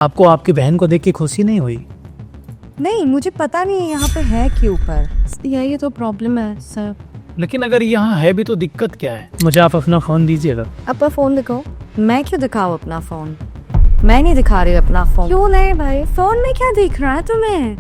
आपको आपकी बहन को देख के खुशी नहीं हुई? नहीं, मुझे पता नहीं यहाँ पे है क्यों, पर यही तो प्रॉब्लम है सर। लेकिन अगर यहाँ है भी तो दिक्कत क्या है? मुझे आप अपना फोन दीजिएगा। अपना फोन दिखाओ। मैं क्यों दिखाऊँ अपना फोन? मैं नहीं दिखा रही अपना फोन। क्यों नहीं भाई, फोन में क्या दिख रहा है तुम्हें?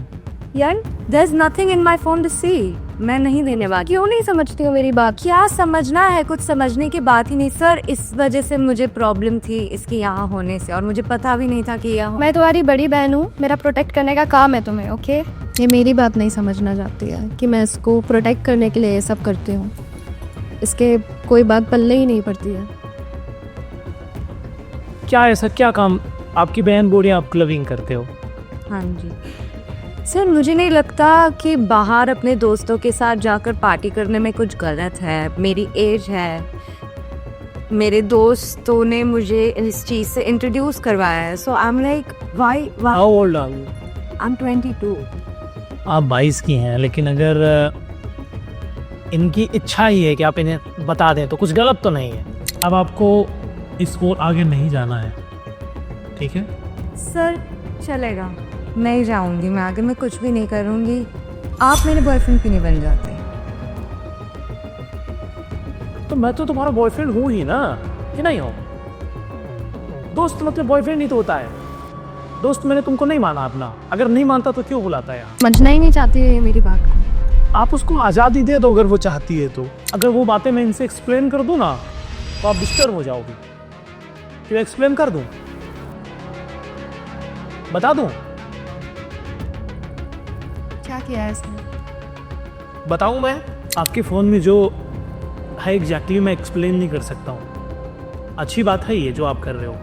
यार, there's nothing in my phone to see। मैं नहीं देने वाली। क्यों नहीं समझती हो मेरी बात? क्या समझना है, कुछ समझने की बात ही नहीं सर। इस वजह से मुझे प्रॉब्लम थी इसके यहाँ होने से, और मुझे पता भी नहीं था कि यहाँ। मैं तुम्हारी बड़ी बहन हूँ, मेरा प्रोटेक्ट करने का काम है तुम्हें, ओके? ये मेरी बात नहीं समझना चाहती है कि मैं इसको प्रोटेक्ट करने के लिए ये सब करती हूँ। इसके कोई बात पल्ले ही नहीं पड़ती है। क्या ऐसा क्या काम आपकी बहन बोल रही है आप क्लबिंग करते हो? हाँ जी सर, मुझे नहीं लगता कि बाहर अपने दोस्तों के साथ जाकर पार्टी करने में कुछ गलत है। मेरी एज है, मेरे दोस्तों ने मुझे इस चीज़ से इंट्रोड्यूस करवाया है। So I am like why how old are you? I am 22। आप 22 की हैं, लेकिन अगर इनकी इच्छा ही है कि आप इन्हें बता दें तो कुछ गलत तो नहीं है। अब आपको इस ओर आगे नहीं जाना है, ठीक है? सर चलेगा, नहीं जाऊंगी मैं आगे, मैं कुछ भी नहीं करूंगी। आप मेरे बॉयफ्रेंड क्यों नहीं बन जाते? तो मैं तो तुम्हारा बॉयफ्रेंड हूँ ही ना, कि नहीं हो? दोस्त मतलब बॉयफ्रेंड ही तो होता है। दोस्त मैंने तुमको नहीं माना अपना, अगर नहीं मानता तो क्यों बुलाता है? समझना ही नहीं चाहती है ये मेरी बात को। आप उसको आज़ादी दे दो अगर वो चाहती है तो। अगर वो बातें मैं इनसे एक्सप्लेन कर दूँ ना तो आप डिस्टर्ब हो जाओगी। क्यों एक्सप्लेन कर दूँ, बता दूँ? क्या किया है इसने? बताऊँ मैं? आपके फ़ोन में जो है एग्जैक्टली मैं एक्सप्लेन नहीं कर सकता हूँ। अच्छी बात है ये जो आप कर रहे हो,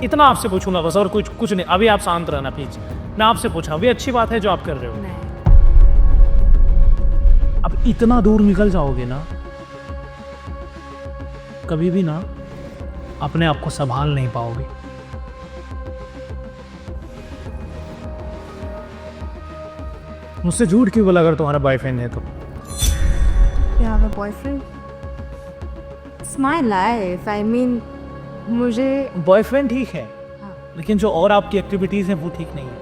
इतना आपसे पूछूंगा बस, और कुछ नहीं। अभी आप शांत रहना प्लीज, मैं आपसे पूछा, अभी अच्छी बात है जो आप कर रहे हो। अब इतना दूर निकल जाओगे ना, कभी भी ना अपने आप को संभाल नहीं पाओगे। मुझसे झूठ क्यों बोला अगर तुम्हारा बॉयफ्रेंड है तो? क्या है boyfriend? It's my life, I mean मुझे बॉयफ्रेंड ठीक है, हाँ। लेकिन जो और आपकी एक्टिविटीज हैं वो ठीक नहीं है।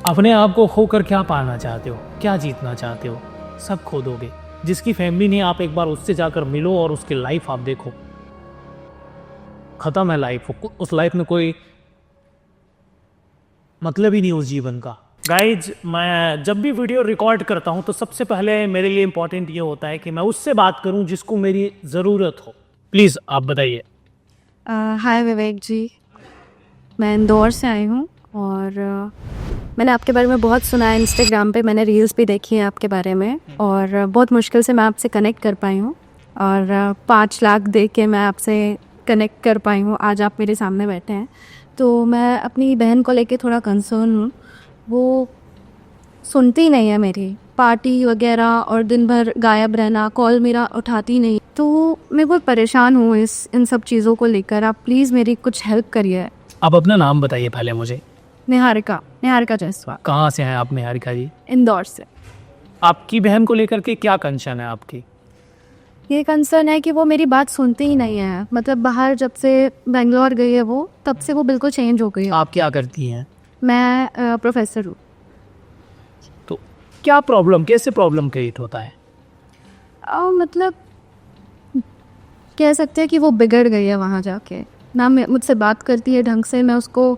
अपने आप को खोकर क्या पाना चाहते हो, क्या जीतना चाहते हो? सब खो दोगे। जिसकी फैमिली नहीं, आप एक बार उससे जाकर मिलो और उसकी लाइफ आप देखो, खत्म है लाइफ। उस लाइफ में कोई मतलब ही नहीं उस जीवन का। गाइज, मैं जब भी वीडियो रिकॉर्ड करता हूं तो सबसे पहले मेरे लिए इंपॉर्टेंट ये होता है कि मैं उससे बात करूं जिसको मेरी ज़रूरत हो। प्लीज़ आप बताइए। हाय विवेक जी, मैं इंदौर से आई हूँ और मैंने आपके बारे में बहुत सुना है। इंस्टाग्राम पे मैंने रील्स भी देखी हैं आपके बारे में, और बहुत मुश्किल से मैं आपसे कनेक्ट कर पाई हूँ, और 5 लाख दे के मैं आपसे कनेक्ट कर पाई हूँ। आज आप मेरे सामने बैठे हैं, तो मैं अपनी बहन को लेके थोड़ा कंसर्न हूँ। वो सुनती नहीं है मेरी, पार्टी वगैरह और दिन भर गायब रहना, कॉल मेरा उठाती नहीं। तो मैं बहुत परेशान हूँ इन सब चीज़ों को लेकर। आप प्लीज़ मेरी कुछ हेल्प करिए। आप अपना नाम बताइए पहले मुझे। निहारिका जायसवाल। कहाँ से हैं आप निहारिका जी? इंदौर से। आपकी बहन को लेकर के क्या कंसर्न है आपकी? ये कंसर्न है कि वो मेरी बात सुनती ही नहीं है। मतलब बाहर जब से बेंगलोर गई है वो, तब से वो बिल्कुल चेंज हो गई है। आप क्या करती हैं? मैं प्रोफेसर हूँ। तो क्या प्रॉब्लम, कैसे प्रॉब्लम क्रिएट होता है? मतलब कह सकते हैं कि वो बिगड़ गई है वहाँ जाके ना। मुझसे बात करती है ढंग से, मैं उसको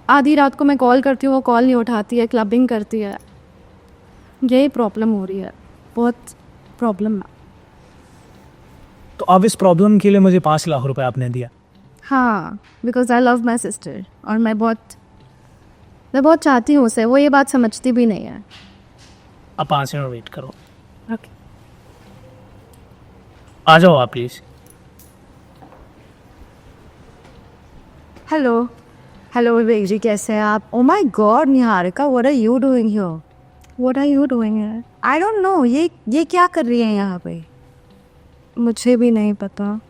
आधी रात को मैं कॉल करती हूँ, वो कॉल नहीं उठाती है, क्लबिंग करती है। यही प्रॉब्लम हो रही है, बहुत प्रॉब्लम है। तो अब इस प्रॉब्लम के लिए मुझे 5 लाख रुपए आपने दिया? हाँ, because I love my sister, और मैं बहुत चाहती हूँ उसे। वो ये बात समझती भी नहीं है। अब 5 मिनट वेट करो। ओके। आ जाओ आप प्लीज। हेलो विवेक जी, कैसे हैं आप? Oh my God Niharika, what are you doing here? What are you doing here? I don't know, ये क्या कर रही हैं यहाँ पे? मुझे भी नहीं पता।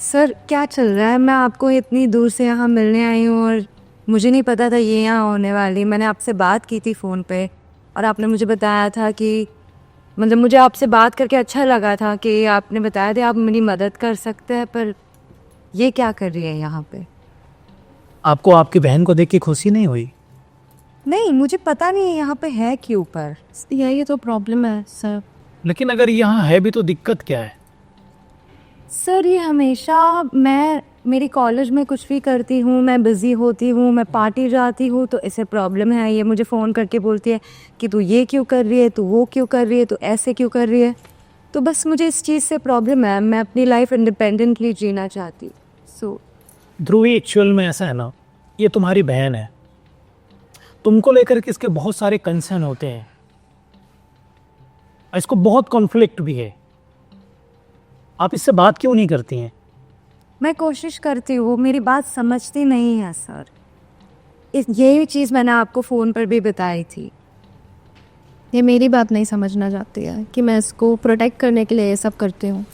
सर क्या चल रहा है? मैं आपको इतनी दूर से यहाँ मिलने आई हूँ और मुझे नहीं पता था ये यहाँ होने वाली। मैंने आपसे बात की थी फ़ोन पे, और आपने मुझे बताया था कि मतलब मुझे आपसे बात करके अच्छा लगा था कि आपने बताया था आप मेरी मदद कर सकते हैं, पर ये क्या कर रही है यहाँ पे? आपको आपकी बहन को देख के खुशी नहीं हुई? नहीं, मुझे पता नहीं यहाँ पे है क्यों, पर यही तो प्रॉब्लम है सर। लेकिन अगर यहाँ है भी तो दिक्कत क्या है? सर ये हमेशा मेरी कॉलेज में कुछ भी करती हूँ, मैं बिज़ी होती हूँ, मैं पार्टी जाती हूँ, तो इसे प्रॉब्लम है। ये मुझे फ़ोन करके बोलती है कि तू ये क्यों कर रही है, तू वो क्यों कर रही है, तू ऐसे क्यों कर रही है। तो बस मुझे इस चीज़ से प्रॉब्लम है। मैं अपनी लाइफ इंडिपेंडेंटली जीना चाहती। सो ध्रुवी, एक्चुअल में ऐसा है ना, ये तुम्हारी बहन है, तुमको लेकर के इसके बहुत सारे कंसर्न होते हैं, इसको बहुत कॉन्फ्लिक्ट भी है। आप इससे बात क्यों नहीं करती हैं? मैं कोशिश करती हूँ, मेरी बात समझती नहीं है सर। यही चीज़ मैंने आपको फ़ोन पर भी बताई थी। ये मेरी बात नहीं समझना चाहती है कि मैं इसको प्रोटेक्ट करने के लिए ये सब करती हूँ।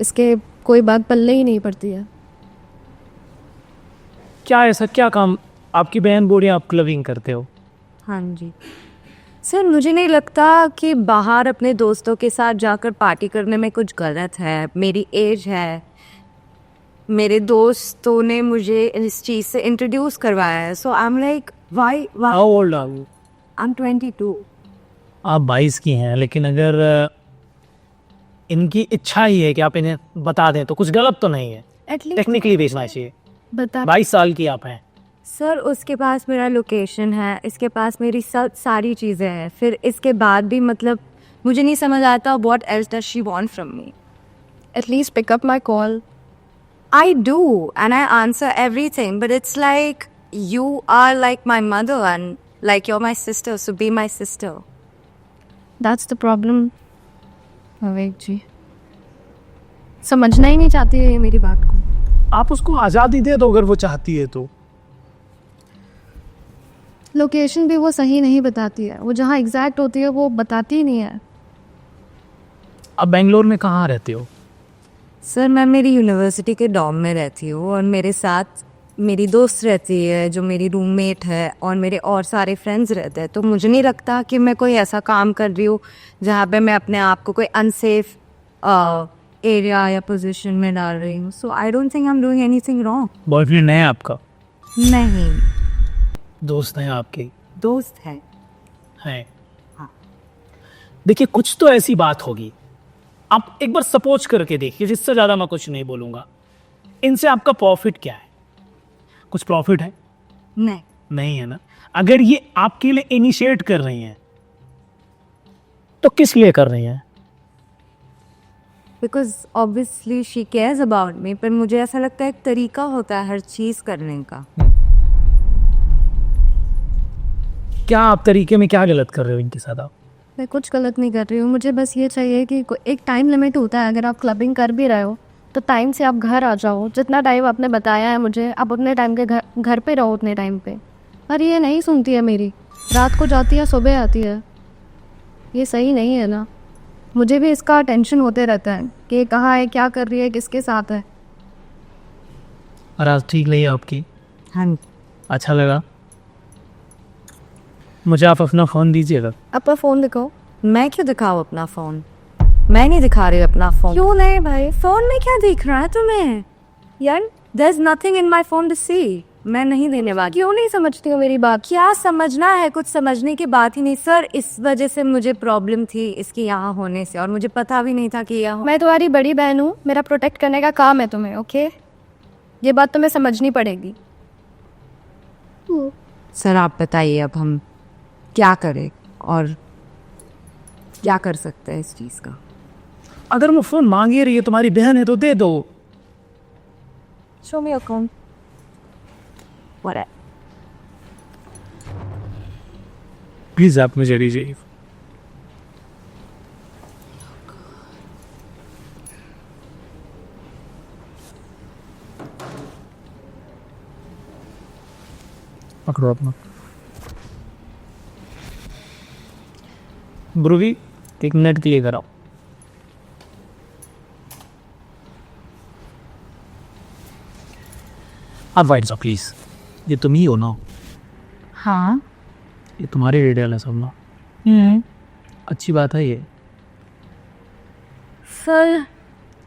इसके कोई बात पल्ले ही नहीं पड़ती है। क्या ऐसा क्या काम आपकी बहन बोल रही है आप क्लबिंग करते हो? हाँ जी सर, मुझे नहीं लगता कि बाहर अपने दोस्तों के साथ जाकर पार्टी करने में कुछ गलत है। मेरी एज है, मेरे दोस्तों ने मुझे इस चीज़ से इंट्रोड्यूस करवाया है। So I am like why how old are you? I am 22। आप 22 की हैं, लेकिन अगर इनकी इच्छा ही है कि आप इन्हें बता दें तो कुछ गलत तो नहीं है? एटलीस्ट टेक्निकली बेचना चाहिए। बता 22 साल की आप हैं। सर उसके पास मेरा लोकेशन है, इसके पास मेरी सारी चीज़ें हैं, फिर इसके बाद भी मतलब मुझे नहीं समझ आता what else does she want from me. At least pick up my call. I do, and I answer everything, but it's like you are like my mother and like you're my sister, so be my sister. That's the problem Vivek ji. समझना ही नहीं चाहती है ये मेरी बात को। आप उसको आज़ादी दे दो अगर वो चाहती है तो। लोकेशन भी वो सही नहीं बताती है, वो जहाँ एग्जैक्ट होती है वो बताती ही नहीं है। आप बेंगलोर में कहाँ रहते हो? सर मैं मेरी यूनिवर्सिटी के डॉर्म में रहती हूँ और मेरे साथ मेरी दोस्त रहती है जो मेरी रूममेट है, और मेरे और सारे फ्रेंड्स रहते हैं। तो मुझे नहीं लगता कि मैं कोई ऐसा काम कर रही हूँ जहाँ पे मैं अपने आप को कोई अनसेफ एरिया या पोजीशन में डाल रही हूँ। So I don't think I am doing anything wrong. Boyfriend है आपका? नहीं, दोस्त हैं आपके? दोस्त है। हैं। हाँ। देखिए, कुछ तो ऐसी बात होगी, आप एक बार सपोज करके देखिए, जिससे ज़्यादा मैं कुछ नहीं बोलूँगा। इनसे आपका प्रॉफिट क्या है? कुछ प्रॉफिट है? नहीं। नहीं है ना। अगर ये आपके लिए इनिशिएट कर रही हैं तो किस लिए कर रही हैं? Because obviously she cares about me, पर मुझे ऐसा लगता है एक तरीका होता है हर चीज़ करने का। क्या आप तरीके में क्या गलत कर रहे हो इनके साथ आप? मैं कुछ गलत नहीं कर रही हूँ। मुझे बस ये चाहिए कि एक टाइम लिमिट होता है। अगर आप क्लबिंग कर भी रहे हो तो टाइम से आप घर आ जाओ। जितना टाइम आपने बताया है मुझे, आप उतने टाइम के घर पे रहो उतने टाइम पे। पर ये नहीं सुनती है मेरी, रात को जाती है सुबह आती है। ये सही नहीं है ना। मुझे भी इसका टेंशन होते रहता है कि ये कहाँ है, क्या कर रही है, किसके साथ है। और आज ठीक नहीं है आपकी? हाँ। अच्छा लगा। मुझे आप अपना फ़ोन दीजिएगा। अपना फ़ोन दिखाओ। मैं क्यों दिखाऊँ अपना फ़ोन? मैं नहीं दिखा रही अपना फ़ोन। क्यों नहीं भाई, फ़ोन में क्या दिख रहा है तुम्हें? यार there is nothing in my phone to see. मैं नहीं देने वाली। क्यों नहीं समझती हो मेरी बात? क्या समझना है? कुछ समझने की बात ही नहीं सर। इस वजह से मुझे प्रॉब्लम थी इसके यहाँ होने से, और मुझे पता भी नहीं था कि यहाँ। मैं तुम्हारी बड़ी बहन हूँ, मेरा प्रोटेक्ट करने का काम है तुम्हें। ओके, ये बात तुम्हें समझनी पड़ेगी। सर आप बताइए अब हम क्या करें और क्या कर सकते हैं इस चीज़ का? अगर वो फ़ोन मांगे रही है, तुम्हारी बहन है, तो दे दो। Show me your account. What? Please आप मुझे दीजिए। पकड़ो अपना। ब्रूवी, एक मिनट के लिए कराओ। आप वाइट जाओ प्लीज़। ये तुम ही हो ना? हाँ। ये तुम्हारी डिटेल है सब ना? अच्छी बात है ये। सर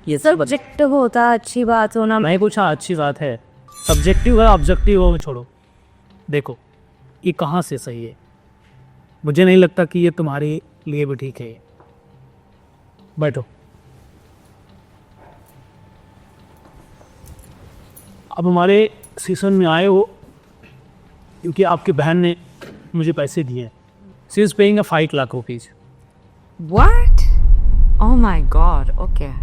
ये सब्जेक्ट होता अच्छी बात होना। नहीं पूछा, अच्छी बात है। सब्जेक्टिव है ऑब्जेक्टिव वो छोड़ो, देखो ये कहाँ से सही है। मुझे नहीं लगता कि ये तुम्हारे लिए भी ठीक है। बैठो। अब हमारे सेशन में आए हो क्योंकि आपकी बहन ने मुझे पैसे दिए। She is paying a 5 lakh rupees. What? Oh my God. Okay.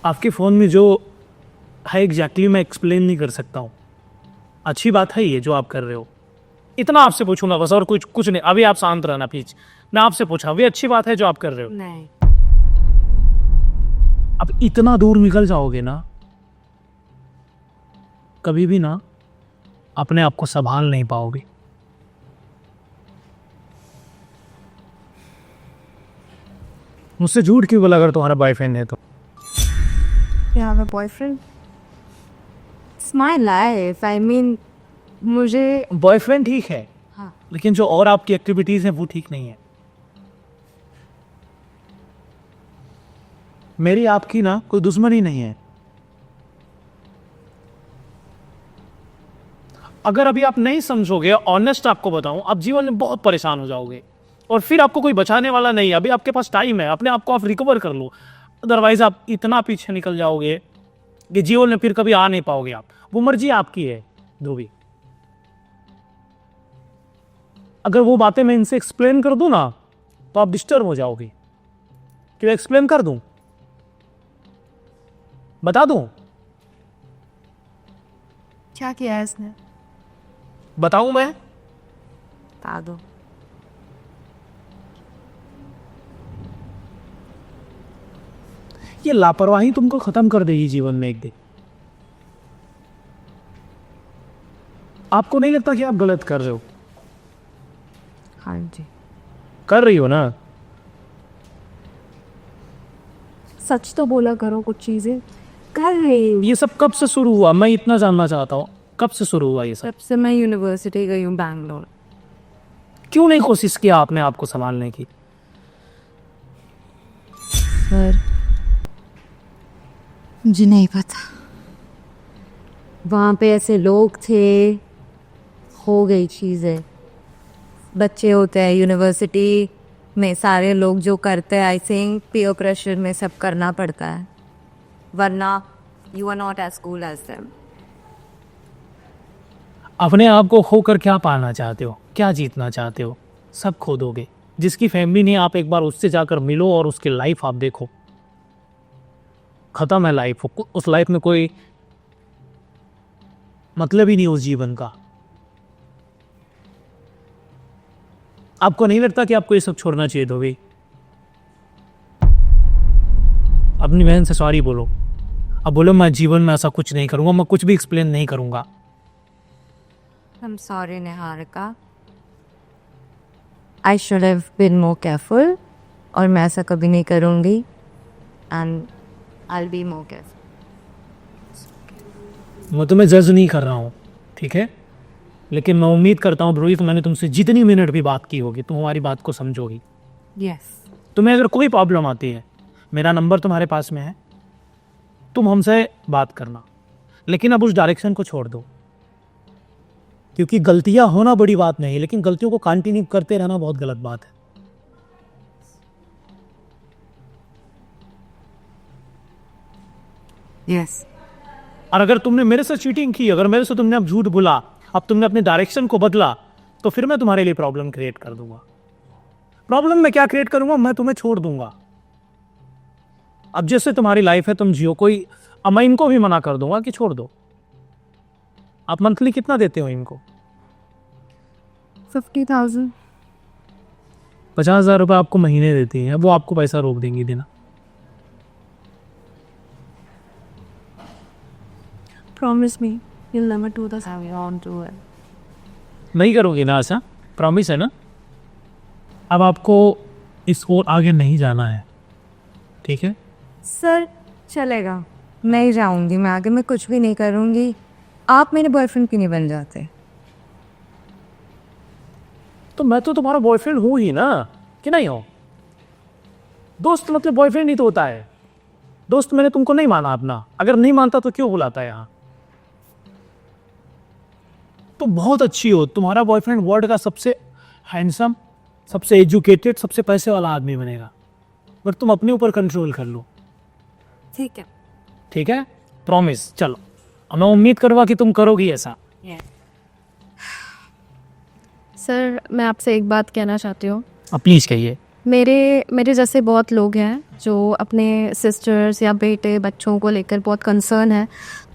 आपके फ़ोन में जो है एग्जैक्टली मैं एक्सप्लेन नहीं कर सकता हूँ। अच्छी बात है ये जो आप कर रहे हो। इतना आपसे पूछूंगा बस, और कुछ नहीं। अभी आप शांत रहना प्लीज। मैं आपसे पूछा, अभी अच्छी बात है जो आप कर रहे हो। नहीं। अब इतना दूर निकल जाओगे ना, कभी भी ना अपने आप को संभाल नहीं पाओगे। मुझसे झूठ क्यों बोला अगर तुम्हारा बॉयफ्रेंड है तो? You have a boyfriend? It's my life. I mean, मुझे बॉयफ्रेंड ठीक है, हाँ। लेकिन जो और आपकी एक्टिविटीज हैं वो ठीक नहीं है। मेरी आपकी ना कोई दुश्मनी नहीं है। अगर अभी आप नहीं समझोगे, ऑनेस्ट आपको बताऊं, आप जीवन में बहुत परेशान हो जाओगे और फिर आपको कोई बचाने वाला नहीं है। अभी आपके पास टाइम है, अपने आप को आप रिकवर कर लो, अदरवाइज आप इतना पीछे निकल जाओगे कि जीवन में फिर कभी आ नहीं पाओगे आप। वो मर्जी आपकी है जो भी। अगर वो बातें मैं इनसे एक्सप्लेन कर दूं ना तो आप डिस्टर्ब हो जाओगे। क्यों एक्सप्लेन कर दूं? बता दूं? क्या किया है इसने? बताऊं मैं? बता दो। ये लापरवाही तुमको खत्म कर देगी जीवन में एक दिन। आपको नहीं लगता कि आप गलत कर रहे हो? हाँ जी। कर रही हो ना? सच तो बोला करो, कुछ चीजें कर रही हूँ। ये सब कब से शुरू हुआ, मैं इतना जानना चाहता हूँ। कब से शुरू हुआ ये सब? जब से मैं यूनिवर्सिटी गई हूँ बैंगलोर। क्यों नहीं कोशिश किया आपने आपको संभालने की? सर, मुझे नहीं पता। वहाँ पे ऐसे लोग थे, हो गई चीज़ें। बच्चे होते हैं यूनिवर्सिटी में, सारे लोग जो करते हैं, आई थिंक पीयर प्रेशर में सब करना पड़ता है, वरना you are not as cool as them. अपने आप को खोकर क्या पाना चाहते हो, क्या जीतना चाहते हो? सब खो दोगे। जिसकी फैमिली नहीं, आप एक बार उससे जाकर मिलो और उसकी लाइफ आप देखो। खत्म है लाइफ। उस लाइफ में कोई मतलब ही नहीं उस जीवन का। आपको नहीं लगता कि आपको ये सब छोड़ना चाहिए तो भी? अपनी बहन से सॉरी बोलो। अब बोलो मैं जीवन में ऐसा कुछ नहीं करूंगा, मैं कुछ भी एक्सप्लेन नहीं करूंगा। I'm sorry, Niharika. I should have been more careful. और मैं ऐसा कभी नहीं करूँगी. And I'll be more careful. मैं तुम्हें जज नहीं कर रहा हूँ, ठीक है? लेकिन मैं उम्मीद करता हूँ ब्रोहित, मैंने तुमसे जितनी मिनट भी बात की होगी तुम हमारी बात को समझोगी। Yes. तुम्हें अगर कोई प्रॉब्लम आती है, मेरा नंबर तुम्हारे पास में है, तुम हमसे बात करना। लेकिन अब उस डायरेक्शन को छोड़ दो, क्योंकि गलतियां होना बड़ी बात नहीं, लेकिन गलतियों को कंटिन्यू करते रहना बहुत गलत बात है। Yes. और अगर तुमने मेरे से चीटिंग की, अगर मेरे से तुमने अब झूठ बोला, अब तुमने अपने डायरेक्शन को बदला, तो फिर मैं तुम्हारे लिए प्रॉब्लम क्रिएट कर दूंगा। प्रॉब्लम मैं क्या क्रिएट करूंगा? मैं तुम्हें छोड़ दूंगा। अब जैसे तुम्हारी लाइफ है तुम जियो, कोई अब मैं इनको भी मना कर दूंगा कि छोड़ दो। आप मंथली कितना देते हो इनको? 50,000। 50,000 रुपये आपको महीने देती हैं, वो आपको पैसा रोक देंगी देना। Promise me you'll never do this. I won't do it. नहीं करोगे ना ऐसा? प्रॉमिस है ना? अब आपको इस और आगे नहीं जाना है, ठीक है? सर चलेगा, मैं ही जाऊंगी, मैं आगे मैं कुछ भी नहीं करूंगी। आप मेरे बॉयफ्रेंड क्यों नहीं बन जाते? तो मैं तो तुम्हारा बॉयफ्रेंड हूँ ही ना, कि नहीं हो? दोस्त मतलब बॉयफ्रेंड ही तो होता है। दोस्त मैंने तुमको नहीं माना अपना, अगर नहीं मानता तो क्यों बुलाता यहाँ? तो बहुत अच्छी हो, तुम्हारा बॉयफ्रेंड वर्ल्ड का सबसे हैंडसम, सबसे एजुकेटेड, सबसे पैसे वाला आदमी बनेगा, पर तुम अपने ऊपर कंट्रोल कर लो, ठीक है। ठीक है? प्रॉमिस। चलो, अब मैं उम्मीद करूँगा कि तुम करोगी ऐसा। सर मैं आपसे एक बात कहना चाहती हूँ। प्लीज़ कहिए। मेरे जैसे बहुत लोग हैं जो अपने सिस्टर्स या बेटे बच्चों को लेकर बहुत कंसर्न है,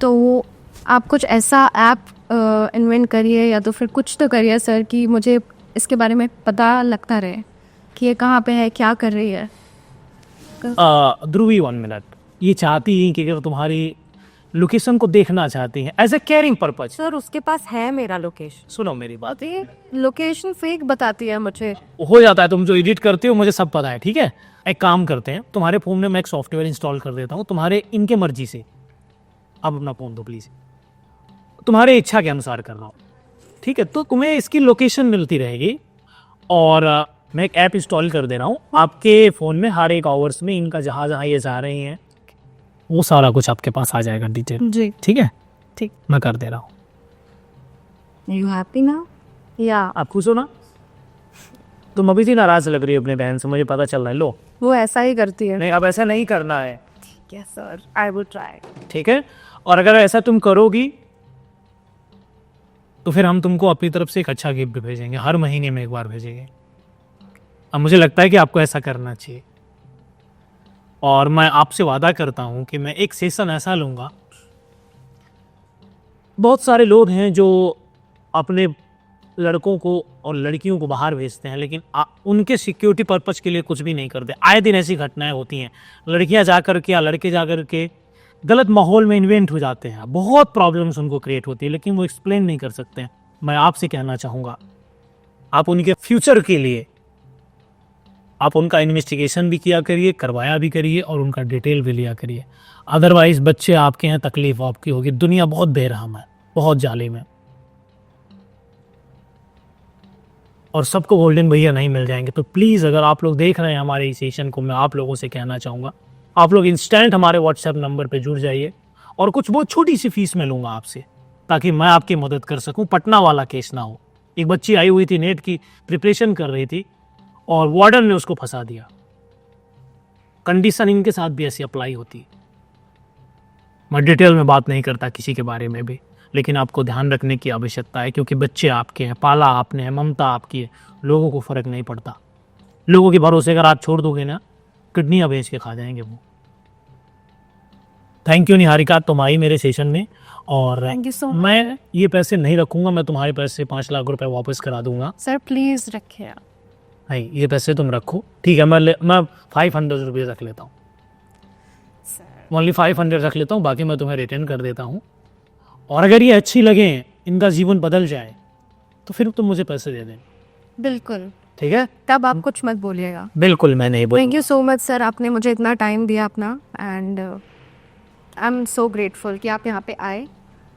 तो आप कुछ ऐसा ऐप इन्वेंट करिए या तो फिर कुछ तो करिए सर कि मुझे इसके बारे में पता लगता रहे कि ये कहाँ पे है, क्या कर रही है। ध्रुवी 1 मिनट, ये चाहती हैं कि अगर तुम्हारी लोकेशन को देखना चाहती हैं as a caring purpose. Sir उसके पास है मेरा लोकेशन। सुनो मेरी बात, ये लोकेशन फेक बताती है मुझे। हो जाता है, तुम जो एडिट करते हो मुझे सब पता है, ठीक है? एक काम करते हैं, तुम्हारे फ़ोन में मैं एक सॉफ्टवेयर इंस्टॉल कर देता हूँ तुम्हारे इनके मर्जी से। अब अपना फ़ोन दो प्लीज़, तुम्हारे इच्छा के अनुसार कर रहा हूँ, ठीक है? तो तुम्हें इसकी लोकेशन मिलती रहेगी और मैं एक ऐप इंस्टॉल कर दे रहा हूँ आपके फ़ोन में। हर एक आवर्स में इनका जहाँ जहाँ ये जा रही हैं वो सारा कुछ आपके पास आ जाएगा डिटेल, जी ठीक है? ठीक। मैं कर दे रहा हूँ। You happy now? या आप खुश हो ना? तुम अभी से नाराज़ लग रही हो अपने बहन से, मुझे पता चल रहा है। लो, वो ऐसा ही करती है। नहीं अब ऐसा नहीं करना है, ठीक है सर, आई विल ट्राई। ठीक है? और अगर ऐसा तुम करोगी तो फिर हम तुमको अपनी तरफ से एक अच्छा गिफ्ट भेजेंगे, हर महीने में एक बार भेजेंगे। अब मुझे लगता है कि आपको ऐसा करना चाहिए, और मैं आपसे वादा करता हूं कि मैं एक सेशन ऐसा लूँगा। बहुत सारे लोग हैं जो अपने लड़कों को और लड़कियों को बाहर भेजते हैं, लेकिन उनके सिक्योरिटी पर्पज़ के लिए कुछ भी नहीं करते। आए दिन ऐसी घटनाएं होती हैं, लड़कियां जाकर के या लड़के जाकर के गलत माहौल में इन्वेंट हो जाते हैं, बहुत प्रॉब्लम्स उनको क्रिएट होती है, लेकिन वो एक्सप्लेन नहीं कर सकते हैं। मैं आपसे कहना चाहूँगा, आप उनके फ्यूचर के लिए आप उनका इन्वेस्टिगेशन भी किया करिए, करवाया भी करिए, और उनका डिटेल भी लिया करिए। अदरवाइज़ बच्चे आपके हैं, तकलीफ आपकी होगी। दुनिया बहुत बेरहम है, बहुत जालिम है, और सबको गोल्डन भैया नहीं मिल जाएंगे। तो प्लीज़ अगर आप लोग देख रहे हैं हमारे इस सेशन को, मैं आप लोगों से कहना चाहूँगा, आप लोग इंस्टेंट हमारे व्हाट्सएप नंबर पे जुड़ जाइए, और कुछ बहुत छोटी सी फीस में लूँगा आपसे, ताकि मैं आपकी मदद कर सकूँ। पटना वाला केस ना हो। एक बच्ची आई हुई थी, नेट की प्रिपरेशन कर रही थी, और वार्डन ने उसको फंसा दिया। कंडीशन इनके साथ भी ऐसी अप्लाई होती है। मैं डिटेल में बात नहीं करता किसी के बारे में भी, लेकिन आपको ध्यान रखने की आवश्यकता है, क्योंकि बच्चे आपके हैं, पाला आपने है, ममता आपकी है। लोगों को फ़र्क नहीं पड़ता। लोगों के भरोसे अगर आप छोड़ दोगे ना, किडनियाँ बेच के खा जाएंगे वो। थैंक यू निहारिका, तुम आई मेरे सेशन में, और थैंक यू सो मच। मैं ये पैसे नहीं रखूँगा, मैं तुम्हारे पैसे 5 लाख रुपए वापस करा दूंगा। सर प्लीज़ रखिए। नहीं, ये पैसे तुम रखो, ठीक है? मैं 500 रुपये रख लेता हूँ, ओनली 500 रख लेता हूँ, बाकी मैं तुम्हें रिटर्न कर देता हूँ। और अगर ये अच्छी लगे, इनका जीवन बदल जाए, तो फिर तुम मुझे पैसे दे दें, बिल्कुल। ठीक है? तब आप कुछ मत बोलिएगा। बिल्कुल, मैं नहीं बोल। Thank you so much sir, आपने मुझे इतना टाइम दिया अपना, and I am so grateful कि आप यहाँ पे आए।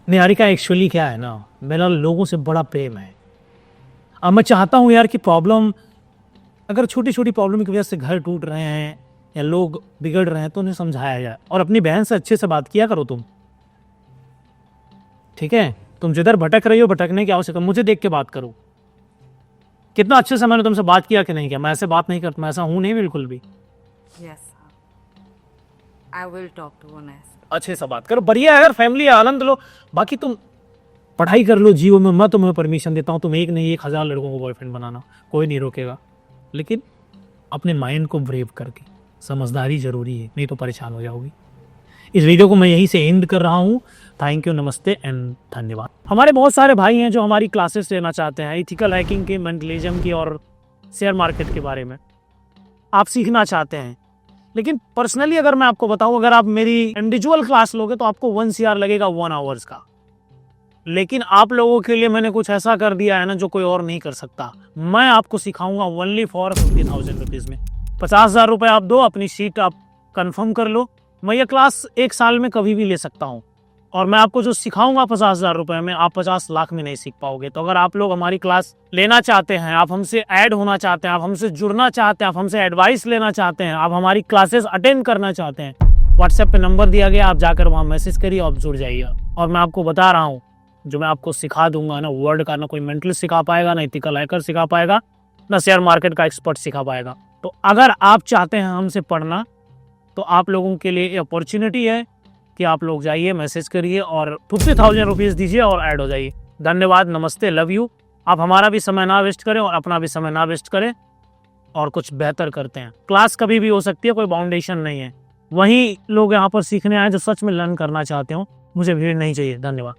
निहारिका, एक्चुअली क्या है ना, मेरा लोगों से बड़ा प्रेम है। अब मैं चाहता हूँ यार कि प्रॉब्लम, अगर छोटी छोटी प्रॉब्लम की वजह से घर टूट रहे हैं या लोग बिगड़ रहे हैं, तो उन्हें समझाया जाए। और अपनी बहन से अच्छे से बात किया करो तुम, ठीक है? तुम जिधर भटक रही हो, भटकने की आवश्यकता, मुझे देख के बात करो। कितना अच्छे से मैंने तुमसे बात किया कि नहीं किया? मैं ऐसे बात नहीं करता, मैं ऐसा हूँ नहीं बिल्कुल भी। Yes I will talk to one S. अच्छे से बात करो, बढ़िया है, अगर फैमिली है आनंद लो, बाकी तुम पढ़ाई कर लो जीवन में। मैं तुम्हें परमिशन देता हूँ, तुम एक नहीं 1000 लड़कों को बॉयफ्रेंड बनाना, कोई नहीं रोकेगा, लेकिन अपने माइंड को ब्रेव करके। समझदारी ज़रूरी है, नहीं तो परेशान हो जाओगी। इस वीडियो को मैं यहीं से एंड कर रहा हूँ। थैंक यू, नमस्ते एंड धन्यवाद। हमारे बहुत सारे भाई हैं जो हमारी क्लासेस लेना चाहते हैं, इथिकल हैकिंग की, मेंटलिज्म की और शेयर मार्केट के बारे में आप सीखना चाहते हैं। लेकिन पर्सनली अगर मैं आपको बताऊं, अगर आप मेरी इंडिविजुअल क्लास लोगे तो आपको 1 CR लगेगा 1 आवर्स का। लेकिन आप लोगों के लिए मैंने कुछ ऐसा कर दिया है ना जो कोई और नहीं कर सकता। मैं आपको सिखाऊंगा ओनली फॉर 50,000 रुपीज़ में। 50,000 रुपये आप दो, अपनी सीट आप कंफर्म कर लो। मैं ये क्लास 1 साल में कभी भी ले सकता हूँ, और मैं आपको जो सिखाऊंगा 50,000 रुपये में, आप 50 लाख में नहीं सीख पाओगे। तो अगर आप लोग हमारी क्लास लेना चाहते हैं, आप हमसे ऐड होना चाहते हैं, आप हमसे जुड़ना चाहते हैं, आप हमसे एडवाइस लेना चाहते हैं, आप हमारी क्लासेस अटेंड करना चाहते हैं, व्हाट्सएप पे नंबर दिया गया, आप जाकर वहाँ मैसेज करिए, आप जुड़ जाइए। और मैं आपको बता रहा हूँ, जो मैं आपको सिखा दूंगा ना वर्ड का, ना कोई मेंटल सिखा पाएगा, ना इथिकल हैकर सिखा पाएगा, ना शेयर मार्केट का एक्सपर्ट सिखा पाएगा। तो अगर आप चाहते हैं हमसे पढ़ना, तो आप लोगों के लिए अपॉर्चुनिटी है कि आप लोग जाइए, मैसेज करिए और 50,000 रुपीज़ दीजिए और ऐड हो जाइए। धन्यवाद, नमस्ते, लव यू। आप हमारा भी समय ना वेस्ट करें और अपना भी समय ना वेस्ट करें और कुछ बेहतर करते हैं। क्लास कभी भी हो सकती है, कोई बाउंडेशन नहीं है। वही लोग यहाँ पर सीखने आए जो सच में लर्न करना चाहते हो। मुझे भीड़ नहीं चाहिए। धन्यवाद।